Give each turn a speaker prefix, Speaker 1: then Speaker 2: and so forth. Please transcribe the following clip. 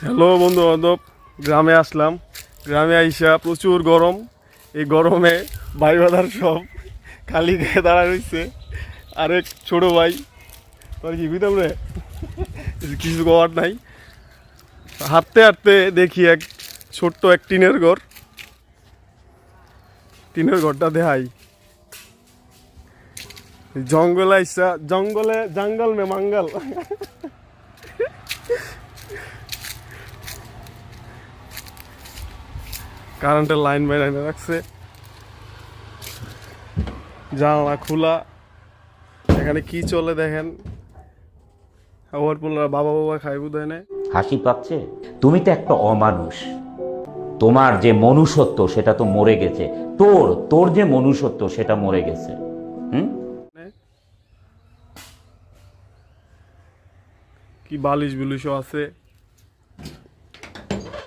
Speaker 1: Hello বন্ধু বান্ধব, গ্রামে আসলাম। গ্রামে আইসা প্রচুর গরম। এই গরমে ভাই বাদার সব খালি গায়ে দাঁড়ায় রয়েছে। আরেক ছোট ভাই, তোর কি বুঝতাম রে, কিছু করার নাই। হাঁটতে হাঁটতে দেখি এক ছোট্ট এক টিনের ঘর। টিনের ঘরটা দেখাই। জঙ্গলে আইসা, জঙ্গলে জঙ্গল মে মাঙ্গল। কারেন্টের লাইন বাইরে রাখছে, জানলা খোলা। এখানে কি চলে দেখেন। আবার বললাম বাবা বাবা খাইব দেয় না।
Speaker 2: হাসি পাচ্ছে? তুমি তো একটা অমানুষ। তোমার যে মনুষ্যত্ব সেটা তো মরে গেছে। তোর তোর যে মনুষ্যত্ব সেটা মরে গেছে। হুম।
Speaker 1: কি বালিশ বুলিশও আছে।